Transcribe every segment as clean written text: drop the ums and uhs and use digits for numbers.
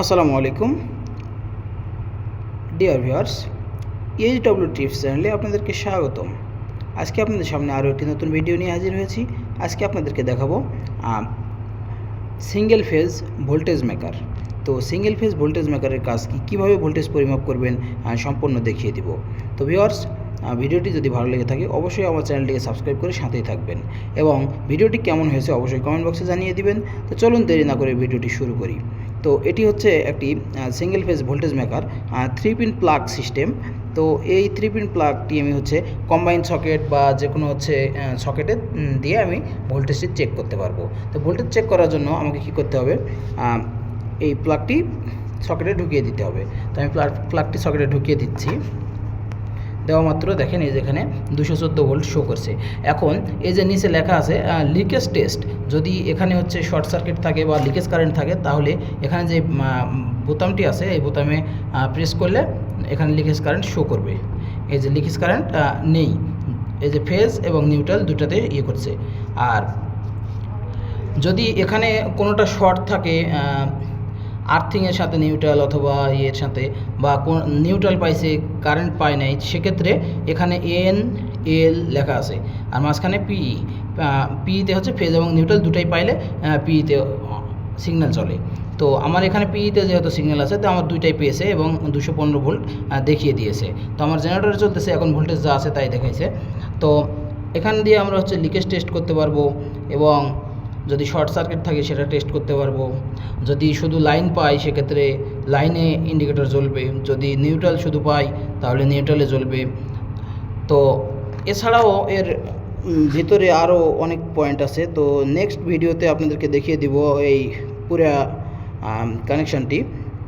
আসসালামু আলাইকুম dear viewers, EHW tips চ্যানেলে আপনাদেরকে স্বাগতম। আজকে আপনাদের সামনে আরও একটি নতুন ভিডিও নিয়ে হাজির হয়েছি। আজকে আপনাদেরকে দেখাবো সিঙ্গেল ফেজ ভোল্টেজ মেকার। তো সিঙ্গেল ফেজ ভোল্টেজ মেকারের কাজ কীভাবে ভোল্টেজ পরিমাপ করবেন সম্পূর্ণ দেখিয়ে দিব। তো ভিউয়ার্স, ভিডিওটি যদি ভালো লেগে থাকে অবশ্যই আমার চ্যানেলটিকে সাবস্ক্রাইব করে সাথেই থাকবেন এবং ভিডিওটি কেমন হয়েছে অবশ্যই কমেন্ট বক্সে জানিয়ে দিবেন। তো চলুন দেরি না করে ভিডিওটি শুরু করি। তো এটি হচ্ছে একটি single phase voltage maker three pin plug system. তো এই 3-পিন প্লাগটি আমি হচ্ছে কম্বাইন সকেট বা যে কোনো হচ্ছে সকেটে দিয়ে আমি ভোল্টেজটি চেক করতে পারবো। তো ভোল্টেজ চেক করার জন্য আমাকে কী করতে হবে, এই প্লাগটি সকেটে ঢুকিয়ে দিতে হবে। তো আমি প্লাগটি সকেটে ঢুকিয়ে দিচ্ছি। দেওয়া মাত্র দেখেন এই যেখানে 214 ভোল্ট শো করছে। এখন এই যে নিচে লেখা আছে লিকেজ টেস্ট, যদি এখানে হচ্ছে শর্ট সার্কিট থাকে বা লিকেজ কারেন্ট থাকে তাহলে এখানে যে বোতামটি আছে এই বোতামে প্রেস করলে এখানে লিকেজ কারেন্ট শো করবে। এই যে লিকেজ কারেন্ট নেই, এই যে ফেজ এবং নিউট্রাল দুটাতে ইয়ে করছে। আর যদি এখানে কোনোটা শর্ট থাকে আর্থিংয়ের সাথে নিউট্রাল অথবা ইয়ের সাথে বা কোন নিউট্রাল পাইছে কারেন্ট পায় নাই, সেক্ষেত্রে এখানে NL লেখা আছে আর মাঝখানে পিইতে হচ্ছে ফেজ এবং নিউট্রাল দুটাই পাইলে পিইতে সিগন্যাল চলে। তো আমার এখানে পিইতে যেহেতু সিগন্যাল আছে তো আমার দুইটাই পেয়েছে এবং 215 ভোল্ট দেখিয়ে দিয়েছে। তো আমার জেনারেটর চলতেছে, এখন ভোল্টেজ যা আছে তাই দেখাইছে। তো এখান দিয়ে আমরা হচ্ছে লিকেজ টেস্ট করতে পারবো এবং যদি শর্ট সার্কিট থাকে সেটা টেস্ট করতে পারবো। যদি শুধু লাইন পাই সেক্ষেত্রে লাইনে ইন্ডিকেটর জ্বলবে, যদি নিউট্রাল শুধু পাই তাহলে নিউট্রালে জ্বলবে। তো এছাড়াও এর ভিতরে আরও অনেক পয়েন্ট আছে। তো নেক্সট ভিডিওতে আপনাদেরকে দেখিয়ে দিব এই পুরা কানেকশানটি।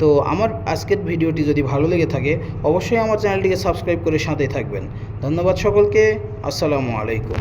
তো আমার আজকের ভিডিওটি যদি ভালো লেগে থাকে অবশ্যই আমার চ্যানেলটিকে সাবস্ক্রাইব করে সাথেই থাকবেন। ধন্যবাদ সকলকে। আসসালামু আলাইকুম।